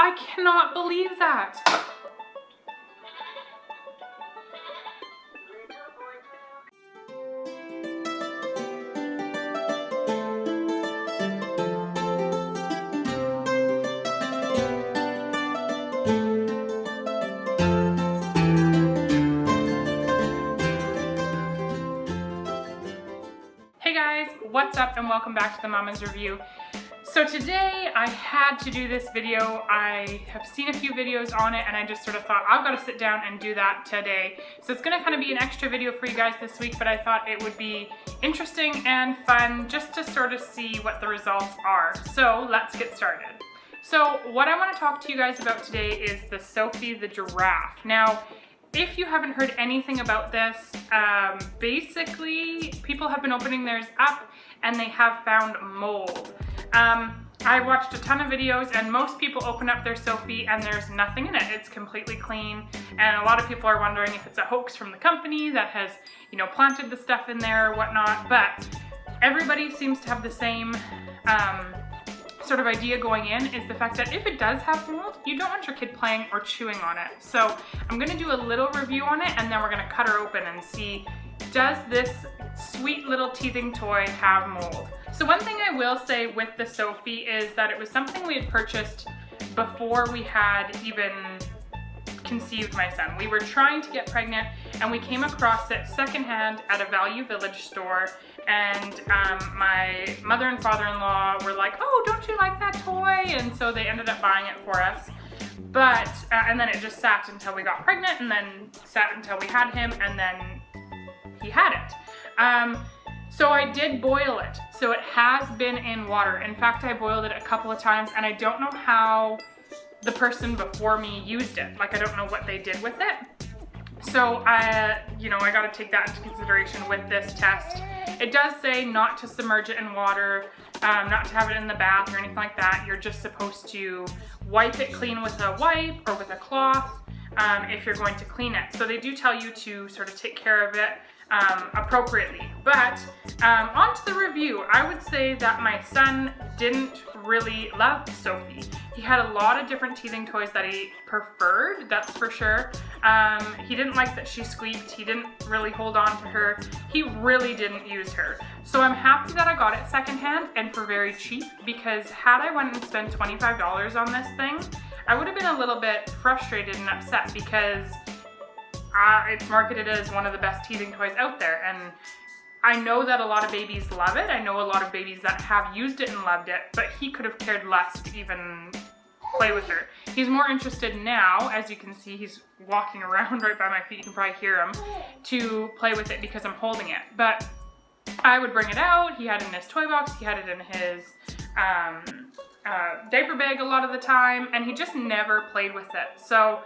I cannot believe that. Hey guys, what's up and welcome back to the Mama's Review. So today I had to do this video. I have seen a few videos on it and I just sort of thought I've got to sit down and do that today. So it's going to kind of be an extra video for you guys this week, but I thought it would be interesting and fun just to sort of see what the results are. So let's get started. So what I want to talk to you guys about today is the Sophie the Giraffe. Now, if you haven't heard anything about this, basically people have been opening theirs up and they have found mold. I watched a ton of videos and most people open up their Sophie and there's nothing in it. It's completely clean, and a lot of people are wondering if it's a hoax from the company that has, you know, planted the stuff in there or whatnot, but everybody seems to have the same sort of idea going in, is the fact that if it does have mold, you don't want your kid playing or chewing on it. So I'm gonna do a little review on it and then we're gonna cut her open and see, does this sweet little teething toy have mold? So one thing I will say with the Sophie is that it was something we had purchased before we had even conceived my son. We were trying to get pregnant and we came across it secondhand at a Value Village store, and my mother and father-in-law were like, oh, don't you like that toy? And so they ended up buying it for us. But, and then it just sat until we got pregnant, and then sat until we had him, and then he had it. So I did boil it. So it has been in water. In fact, I boiled it a couple of times and I don't know how the person before me used it. Like, I don't know what they did with it. So, you know, I gotta take that into consideration with this test. It does say not to submerge it in water, not to have it in the bath or anything like that. You're just supposed to wipe it clean with a wipe or with a cloth if you're going to clean it. So they do tell you to sort of take care of it appropriately. But on to the review. I would say that my son didn't really love Sophie. He had a lot of different teething toys that he preferred, that's for sure. He didn't like that she squeaked. He didn't really hold on to her. He really didn't use her. So I'm happy that I got it secondhand and for very cheap, because had I went and spent $25 on this thing, I would have been a little bit frustrated and upset, because it's marketed as one of the best teething toys out there, and I know that a lot of babies love it. I know a lot of babies that have used it and loved it, but he could have cared less to even play with her. He's more interested now, as you can see, he's walking around right by my feet, you can probably hear him, to play with it because I'm holding it. But I would bring it out, he had it in his toy box, he had it in his diaper bag a lot of the time, and he just never played with it. So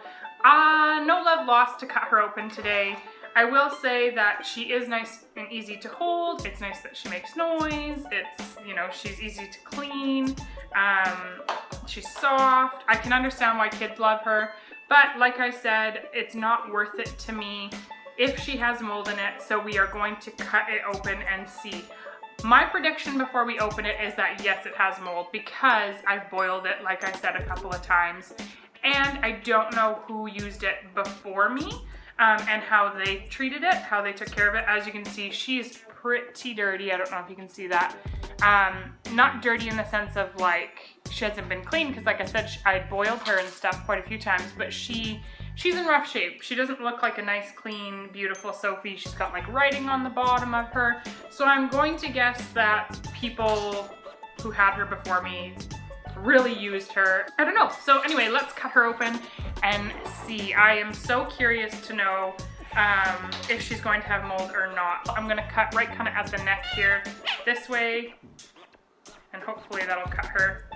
no love lost to cut her open today. I will say that she is nice and easy to hold. It's nice that she makes noise. It's, you know, she's easy to clean. She's soft. I can understand why kids love her, but like I said, it's not worth it to me if she has mold in it. So we are going to cut it open and see. My prediction before we open it is that yes, it has mold, because I've boiled it, like I said, a couple of times. And I don't know who used it before me and how they treated it, how they took care of it. As you can see, she's pretty dirty. I don't know if you can see that. Not dirty in the sense of like she hasn't been clean, because like I said, I boiled her and stuff quite a few times, but she's in rough shape. She doesn't look like a nice, clean, beautiful Sophie. She's got like writing on the bottom of her. So I'm going to guess that people who had her before me really used her. I don't know. So anyway, let's cut her open and see. I am so curious to know if she's going to have mold or not. I'm gonna cut right kind of at the neck here, this way, and hopefully that'll cut her.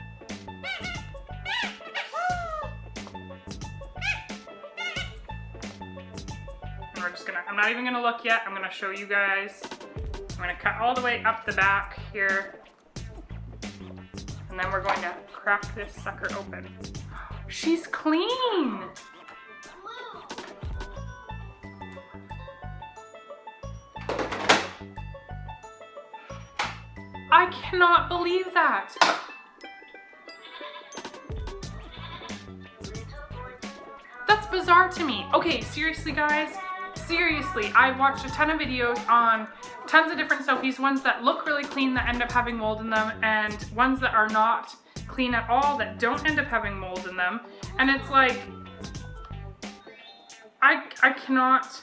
And we're just gonna, I'm not even gonna look yet. I'm gonna show you guys. I'm gonna cut all the way up the back here. And then we're going to crack this sucker open. She's clean! I cannot believe that. bizarre to me. Okay, seriously guys, seriously, I've watched a ton of videos on tons of different Sophies, ones that look really clean that end up having mold in them, and ones that are not clean at all that don't end up having mold in them. And it's like, I cannot,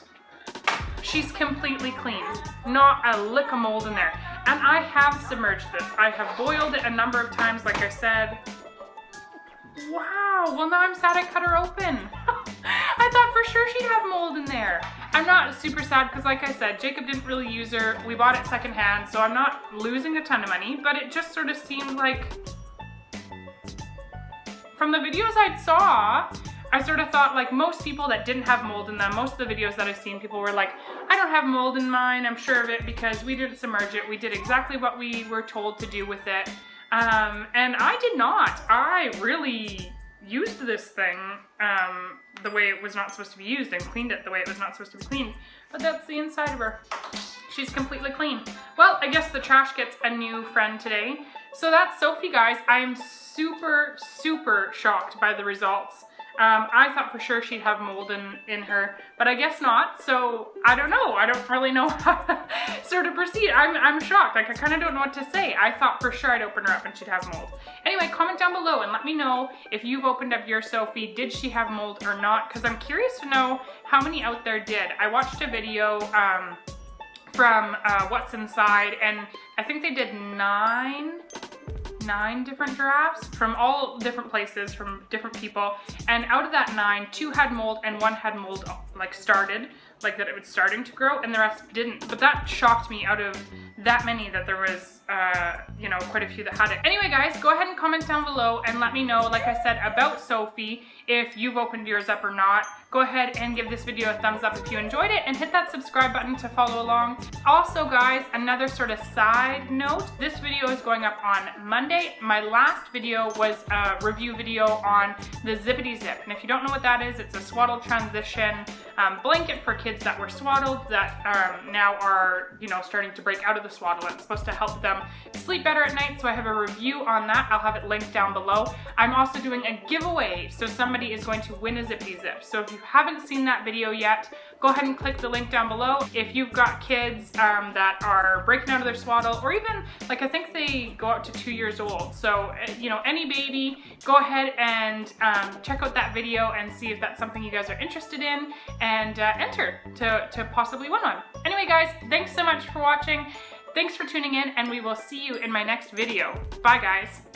she's completely clean. Not a lick of mold in there. And I have submerged this. I have boiled it a number of times, like I said. Wow, well now I'm sad I cut her open. I thought for sure she'd have mold in there. I'm not super sad because like I said, Jacob didn't really use her. We bought it secondhand, so I'm not losing a ton of money, but it just sort of seemed like, from the videos I saw, I sort of thought like most people that didn't have mold in them, most of the videos that I've seen, people were like, I don't have mold in mine, I'm sure of it because we didn't submerge it. We did exactly what we were told to do with it. And I did not. I really used this thing the way it was not supposed to be used and cleaned it the way it was not supposed to be cleaned. But that's the inside of her. She's completely clean. Well, I guess the trash gets a new friend today. So that's Sophie, guys. I'm super, super shocked by the results. I thought for sure she'd have mold in her, but I guess not. So I don't know. I don't really know how to sort of proceed. I'm shocked. Like I kind of don't know what to say. I thought for sure I'd open her up and she'd have mold. Anyway, comment down below and let me know if you've opened up your Sophie. Did she have mold or not? Because I'm curious to know how many out there did. I watched a video from What's Inside, and I think they did nine different giraffes from all different places, from different people, and out of that 9, 2 had mold and 1 had mold like started, like that it was starting to grow, and the rest didn't. But that shocked me out of that many that there was you know, quite a few that had it. Anyway guys, go ahead and comment down below and let me know, like I said, about Sophie, if you've opened yours up or not. Go ahead and give this video a thumbs up if you enjoyed it and hit that subscribe button to follow along. Also guys, another sort of side note, this video is going up on Monday. My last video was a review video on the ZIPADEE-ZIP, and if you don't know what that is, it's a swaddle transition blanket for kids that were swaddled that now are, you know, starting to break out of the swaddle. It's supposed to help them sleep better at night, so I have a review on that. I'll have it linked down below. I'm also doing a giveaway, so somebody is going to win a ZIPADEE-ZIP. So if you haven't seen that video yet, go ahead and click the link down below. If you've got kids that are breaking out of their swaddle, or even, like I think they go up to 2 years old, so you know, any baby, go ahead and check out that video and see if that's something you guys are interested in, and enter to possibly win one. Anyway guys, thanks so much for watching. Thanks for tuning in, and we will see you in my next video. Bye guys.